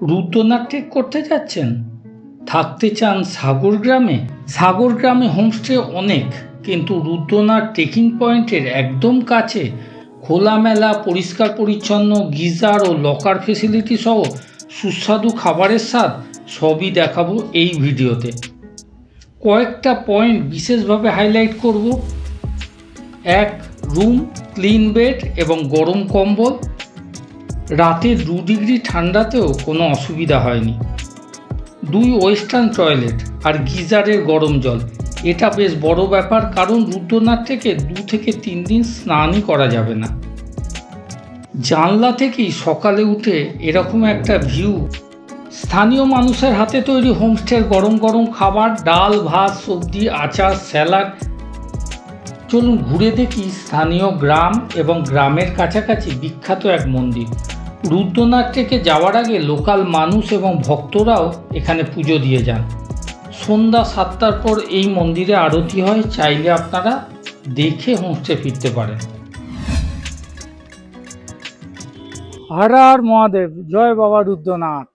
Rudranath trek করতে যাচ্ছেন? থাকতে চান সাগর গ্রামে? সাগর গ্রামে হোমস্টে অনেক, কিন্তু রুদ্রনাথ ট্রেকিং পয়েন্টের একদম কাছে খোলামেলা, পরিষ্কার পরিচ্ছন্ন, গিজার ও লকার ফেসিলিটি সহ সুস্বাদু খাবারের স্বাদ সবই দেখাবো এই ভিডিওতে। কয়েকটা পয়েন্ট বিশেষভাবে হাইলাইট করব। 1. রুম, ক্লিন বেড এবং গরম কম্বল। রাতে 2 ডিগ্রি ঠান্ডাতেও কোনো অসুবিধা হয়নি। 2. ওয়েস্টার্ন টয়লেট আর গিজারের গরম জল। এটা বেশ বড় ব্যাপার, কারণ রুদ্রনাথ থেকে 2 থেকে 3 দিন স্নানই করা যাবে না। জানলা থেকেই সকালে উঠে এরকম একটা ভিউ। স্থানীয় মানুষের হাতে তৈরি হোমস্টের গরম গরম খাবার, ডাল, ভাত, সবজি, আচার, স্যালাড। চলুন ঘুরে দেখি স্থানীয় গ্রাম এবং গ্রামের কাছাকাছি বিখ্যাত এক মন্দির। রুদ্রনাথ থেকে যাওয়ার আগে লোকাল মানুষ এবং ভক্তরাও এখানে পুজো দিয়ে যান। সন্ধ্যা 7টার পর এই মন্দিরে আরতি হয়, চাইলে আপনারা দেখে হোমস্টে ফিরতে পারেন। হর হর মহাদেব, জয় বাবা রুদ্রনাথ।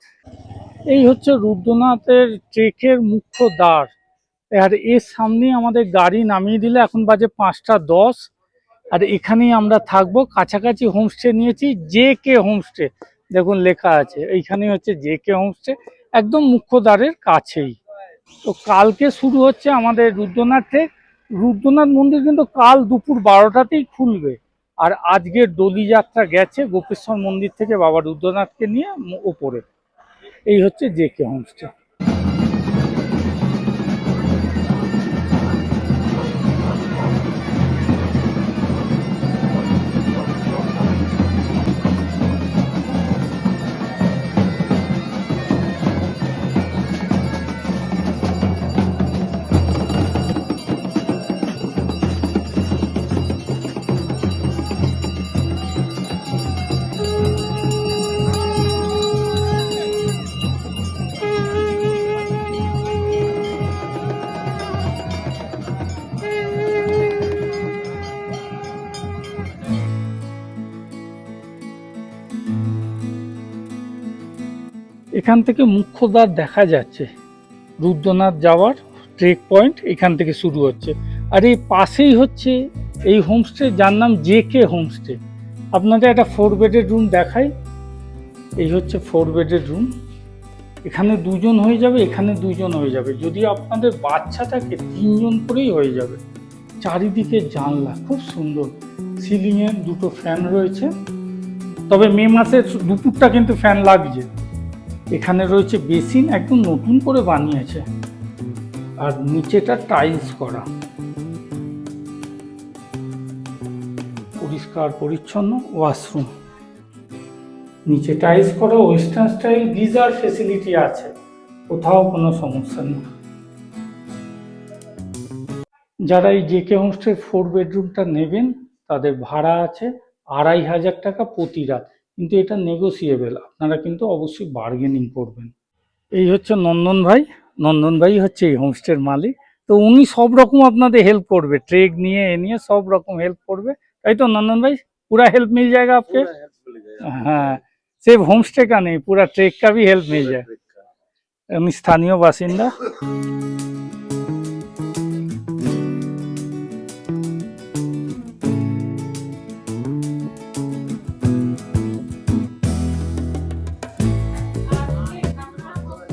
এই হচ্ছে রুদ্রনাথের ট্রেকের মুখ্য দ্বার, আর এর সামনেই আমাদের গাড়ি নামিয়ে দিলে। এখন বাজে 5টা 10, আর এখানেই আমরা থাকবো। কাছাকাছি হোমস্টে নিয়েছি, JK হোমস্টে, দেখুন লেখা আছে এইখানেই হচ্ছে JK হোমস্টে, একদম মুখ্য দ্বারের কাছেই। তো কালকে শুরু হচ্ছে আমাদের রুদ্রনাথ ট্রেক। রুদ্রনাথ মন্দির কিন্তু কাল দুপুর 12টাতেই খুলবে। আর আজকের দোলি যাত্রা গেছে গোপেশ্বর মন্দির থেকে বাবা রুদ্রনাথকে নিয়ে ওপরে। এই হচ্ছে JK হোমস্টে। এখান থেকে মুখ্য দ্বার দেখা যাচ্ছে। রুদ্রনাথ যাওয়ার ট্রেক পয়েন্ট এখান থেকে শুরু হচ্ছে। আর এই পাশেই হচ্ছে এই হোমস্টে, যার নাম JK হোমস্টে। আপনাদের একটা 4 বেডের রুম দেখাই। এই হচ্ছে 4 বেডের রুম। এখানে 2 জন হয়ে যাবে, এখানে 2 জন হয়ে যাবে। যদি আপনাদের বাচ্চা থাকে 3 জন করেই হয়ে যাবে। চারিদিকে জানলা, খুব সুন্দর। সিলিংয়ে 2টো ফ্যান রয়েছে, তবে মে মাসে দুপুরটা কিন্তু ফ্যান লাগছে। এখানে রয়েছে বেসিন, একদম নতুন করে বানিয়েছে, আর নিচেটা টাইলস করা, পরিষ্কার পরিচ্ছন্ন ওয়াশরুম। নিচে টাইলস করা, ওয়েস্টার্ন স্টাইল, গিজার ফেসিলিটি আছে, কোথাও কোনো সমস্যা নেই। যারা এই JK হোমস্টের 4 বেডরুমটা নেবেন তাদের ভাড়া আছে 2500 টাকা প্রতি রাত, কিন্তু এটা নেগোসিয়েবল, আপনারা কিন্তু অবশ্যই বার্গেনিং করবেন। এই হচ্ছে নন্দন ভাই। নন্দন ভাই হচ্ছে এই হোমস্টের মালিক। তো উনি সব রকম আপনাদের হেল্প করবে, ট্রেক নিয়ে এ নিয়ে সব রকম হেল্প করবে, তাই তো নন্দন ভাই? पूरा हेल्प मिल जाएगा आपके? हाँ, सिर्फ होमस्टे का नहीं, पूरा ट्रेक का भी हेल्प मिल जाए। আমি স্থানীয় বাসিন্দা।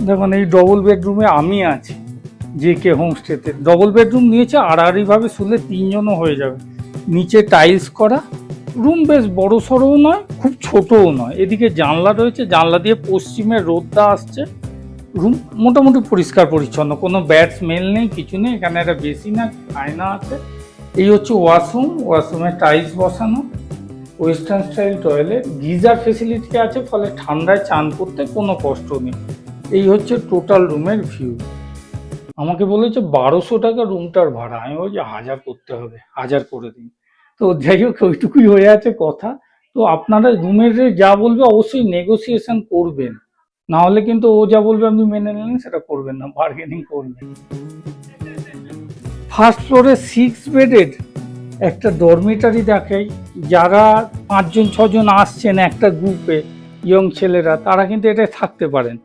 দেখুন এই ডবল বেডরুমে আমি আছি JK হোমস্টেতে। ডবল বেডরুম নিয়েছে, আড়াআড়িভাবে শুলে 3 জনও হয়ে যাবে। নিচে টাইলস করা, রুম বেশ বড় সড়ও নয়, খুব ছোটও নয়। এদিকে জানলা রয়েছে, জানলা দিয়ে পশ্চিমের রোদটা আসছে। রুম মোটামুটি পরিষ্কার পরিচ্ছন্ন, কোনো ব্যাড স্মেল নেই, কিছু নেই। এখানে একটা বেসিন আছে, আয়না আছে। এই হচ্ছে ওয়াশরুম, ওয়াশরুমে টাইলস বসানো, western style toilet, geyser facility আছে, ফলে ঠান্ডায় চান করতে কোনো কষ্ট নেই। এই হচ্ছে টোটাল রুমের ভিউ। আমাকে বলেছে 1200 টাকা রুমটার ভাড়া। আমি বলছি 1000 করতে হবে, 1000 করে দিন। তো যাই হোক, ওইটুকুই হয়ে আছে কথা। তো আপনারা রুমের যা বলবে অবশ্যই নেগোসিয়েশন করবেন, না হলে কিন্তু ও যা বলবে আপনি মেনে নিলেন, সেটা করবেন না, বার্গেনিং করবেন। ফার্স্ট ফ্লোরে 6 বেডের একটা ডরমিটারি দেখাই। যারা 5 জন 6 জন আসছেন একটা গ্রুপে, ইয়ং ছেলেরা তারা কিন্তু এটা থাকতে পারেন।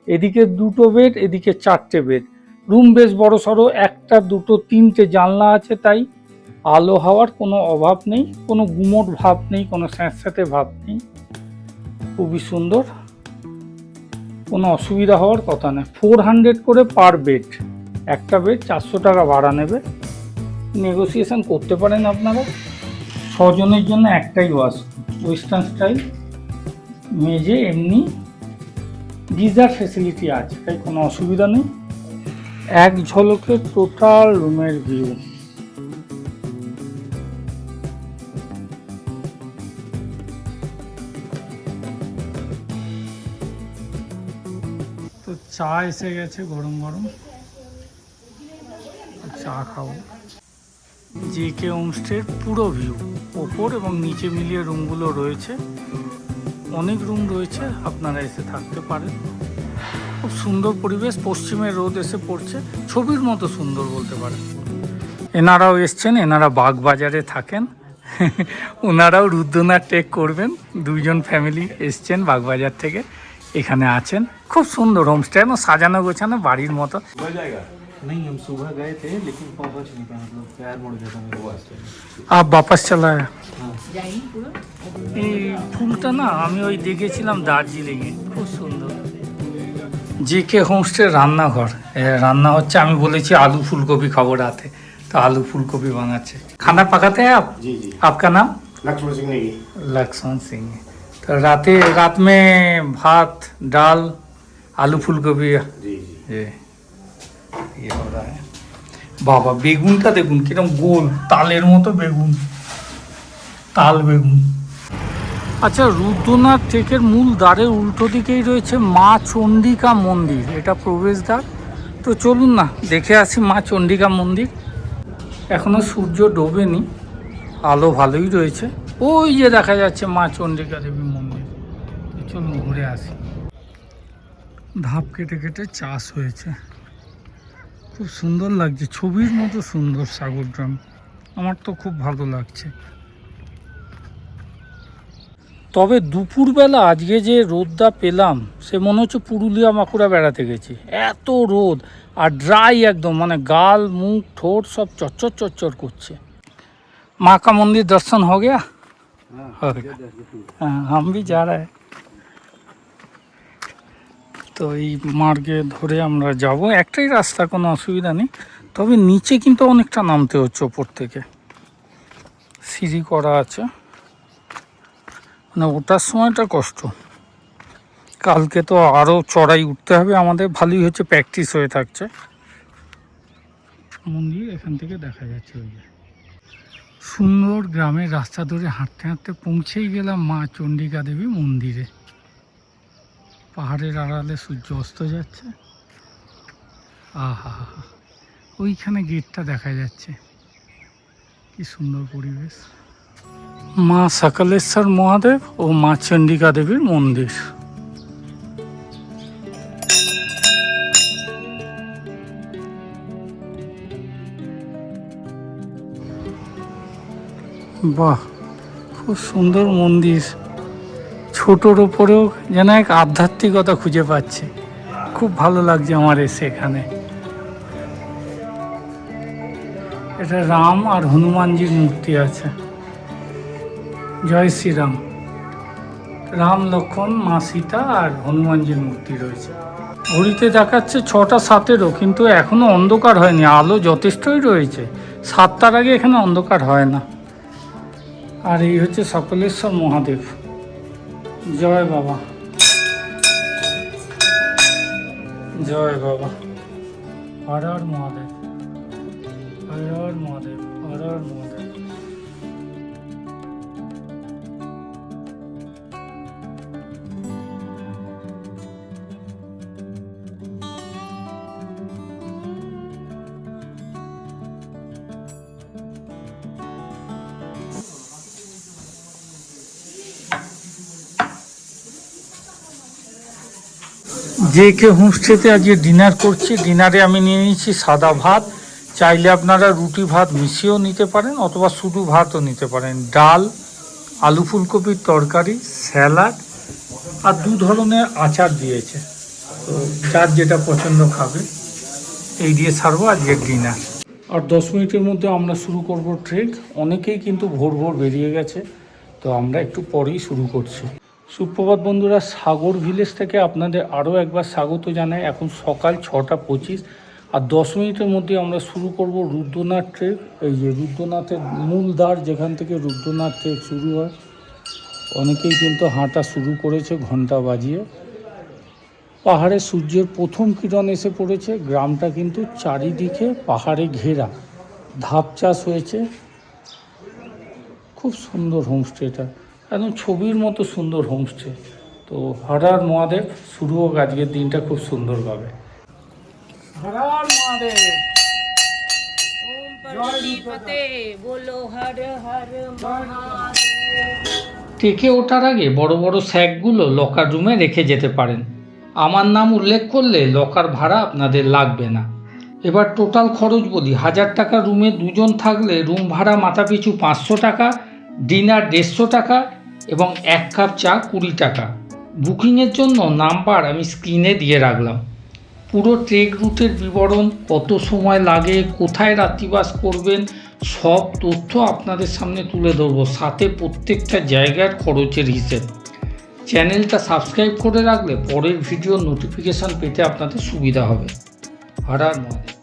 এদিকে 2টো বেড, এদিকে 4টে বেড। রুম বেশ বড় সড়ো, 1টা 2টো 3টে জানলা আছে, তাই আলো হাওয়ার কোনো অভাব নেই, কোনো গুমোট ভাব নেই, কোনো স্যাঁতস্যাঁতে ভাব নেই। খুবই সুন্দর, কোনো অসুবিধা হওয়ার কথা নেই। 400 করে পার বেড, একটা বেড 400 টাকা ভাড়া নেবে। নেগোসিয়েশন করতে পারেন আপনারা। 6 জনের জন্য একটাই ওয়েস্টার্ন স্টাইল মেঝে, এমনি গিজার ফেসিলিটি আছে, তাই কোনো অসুবিধা নেই। এক ঝলকে টোটাল রুমের ভিউ। তো চা এসে গেছে গরম গরম, চা খাবো। জেকে হোমস্টের পুরো ভিউ, ওপর এবং নিচে মিলিয়ে রুমগুলো রয়েছে, অনেক রুম রয়েছে, আপনারা এসে থাকতে পারেন। খুব সুন্দর পরিবেশ, পশ্চিমের রোদ এসে পড়ছে, ছবির মতো সুন্দর বলতে পারেন। এনারাও এসছেন, এনারা বাগবাজারে থাকেন। ওনারাও রুদ্রনাথ টেক করবেন। 2জন ফ্যামিলি এসছেন বাগবাজার থেকে, এখানে আছেন। খুব সুন্দর হোমস্টে, সাজানো গোছানো বাড়ির মতো। नहीं, हम सुबह गए थे लेकिन पहुंच नहीं पाए, मतलब पैर मुड़ गया था मेरे वास्ते। আপ বাপাস চলা है। এই ফুলটা না আমি ওই দেখেছিলাম দার্জিলিংয়ে, খুব সুন্দর। জেকে হোমস্টের রান্নাঘর, রান্না হচ্ছে। আমি বলেছি আলু ফুলকপি খাবো রাতে, তো আলু ফুলকপি বানাচ্ছে। खाना पकाते हैं आप? जी जी। आपका नाम? लक्ष्मण सिंह नेगी। लक्ष्मण सिंह। तो रात में भात दाल आलू फूलगोभी। जी जी। ये हो रहा है। বাবা বেগুনটা দেখুন কিরকম গোল, তালের মতো বেগুন, তাল বেগুন। আচ্ছা, রুদ্রনাথ টেকের মূল দ্বারের উল্টো দিকেই রয়েছে মা চণ্ডিকা মন্দির, এটা প্রবেশদ্বার। তো চলুন না দেখে আসি মা চণ্ডিকা মন্দির। এখনো সূর্য ডোবেনি, আলো ভালোই রয়েছে। ওই যে দেখা যাচ্ছে মা চণ্ডিকা দেবী মন্দির। তো চলুন ঘুরে আসি। ধাপ কেটে কেটে চাষ হয়েছে, খুব সুন্দর লাগছে, ছবির মতো সুন্দর সাগরগ্রাম। আমার তো খুব ভালো লাগছে। তবে দুপুরবেলা আজকে যে রোদটা পেলাম, সে মনে হচ্ছে পুরুলিয়া বাঁকুড়া বেড়াতে গেছি, এত রোদ। আর ড্রাই একদম, মানে গাল মুখ ঠোঁট সব চচ্চর চচ্চর করছে। माँ का मंदिर दर्शन हो गया? हो गया। हाँ, हम भी जा रहे हैं। তো এই মার্গে ধরে আমরা যাব, একটাই রাস্তা, কোনো অসুবিধা নেই। তবে নিচে কিন্তু অনেকটা নামতে হচ্ছে, ওপর থেকে সিঁড়ি করা আছে, মানে ওঠার সময়টা কষ্ট। কালকে তো আরও চড়াই উঠতে হবে আমাদের, ভালোই হচ্ছে প্র্যাকটিস হয়ে থাকছে। মন্দির এখান থেকে দেখা যাচ্ছে। ওই যে সুন্দর গ্রামের রাস্তা ধরে হাঁটতে হাঁটতে পৌঁছেই গেলাম মা চণ্ডিকা দেবী মন্দিরে। পাহাড়ের আড়ালে সূর্য অস্ত যাচ্ছে। আহা, ওইখানে গেটটা দেখা যাচ্ছে, কি সুন্দর পরিবেশ। মা সকালেশ্বর মহাদেব ও মা চণ্ডিকা দেবীর মন্দির। বাহ, খুব সুন্দর মন্দির। ছোটোর ওপরেও যেন এক আধ্যাত্মিকতা খুঁজে পাচ্ছে, খুব ভালো লাগছে আমার এসে এখানে। এটা রাম আর হনুমানজির মূর্তি আছে। জয় শ্রীরাম। রাম লক্ষ্মণ মা সীতা আর হনুমানজির মূর্তি রয়েছে। ঘড়িতে দেখাচ্ছে 6টা 7-এরও, কিন্তু এখনো অন্ধকার হয়নি, আলো যথেষ্টই রয়েছে। 7টার আগে এখানে অন্ধকার হয় না। আর এই হচ্ছে সকলেশ্বর মহাদেব। জয় বাবা, জয় বাবা। হর হর মহাদেব, হর হর মহাদেব, হর হর মহাদেব। জেকে হোমস্টেতে আজকে ডিনার করছি। ডিনারে আমি নিয়ে নিয়েছি সাদা ভাত, চাইলে আপনারা রুটি ভাত মিশিয়েও নিতে পারেন, অথবা শুধু ভাতও নিতে পারেন। ডাল, আলু ফুলকপির তরকারি, স্যালাড আর 2 ধরনের আচার দিয়েছে, তো যার যেটা পছন্দ খাবে। এই দিয়ে সারবো আজকের ডিনার। আর 10 মিনিটের মধ্যে আমরা শুরু করব ট্রেক। অনেকেই কিন্তু ভোর ভোর বেরিয়ে গেছে, তো আমরা একটু পরেই শুরু করছি। সুপ্রভাত বন্ধুরা, সাগর ভিলেজ থেকে আপনাদের আরও একবার স্বাগত জানাই। এখন সকাল 6:25 আর 10 মিনিটের মধ্যে আমরা শুরু করব রুদ্রনাথ ট্রেক। এই যে রুদ্রনাথের মূল দ্বার, যেখান থেকে রুদ্রনাথ ট্রেক শুরু হয়। অনেকেই কিন্তু হাঁটা শুরু করেছে ঘন্টা বাজিয়ে। পাহাড়ে সূর্যের প্রথম কিরণ এসে পড়েছে। গ্রামটা কিন্তু চারিদিকে পাহাড়ে ঘেরা, ধাপ চাষ হয়েছে। খুব সুন্দর হোমস্টেটা, একদম ছবির মতো সুন্দর হোমস্টে। তো হর হর মহাদেব, শুরু হোক আজকের দিনটা খুব সুন্দরভাবে। হর হর মহাদেব। ओम पार्वतीपते बोलो हर हर महादेव। ট্রেকে ওঠার আগে বড় বড় স্যাকগুলো লকার রুমে রেখে যেতে পারেন। আমার নাম উল্লেখ করলে লকার ভাড়া আপনাদের লাগবে না। এবার টোটাল খরচ বলি। 1000 টাকা রুমে 2 জন থাকলে রুম ভাড়া মাথাপিছু 500 টাকা, ডিনার 150 টাকা এবং 1 কাপ চা 20 টাকা। বুকিংয়ের জন্য নাম্বার আমি স্ক্রিনে দিয়ে রাখলাম। পুরো ট্রেক রুটের বিবরণ, কত সময় লাগে, কোথায় রাত্রিবাস করবেন, সব তথ্য আপনাদের সামনে তুলে ধরবো, সাথে প্রত্যেকটা জায়গার খরচের হিসেব। চ্যানেলটা সাবস্ক্রাইব করে রাখলে পরের ভিডিও নোটিফিকেশান পেতে আপনাদের সুবিধা হবে। হর হর মহাদেব।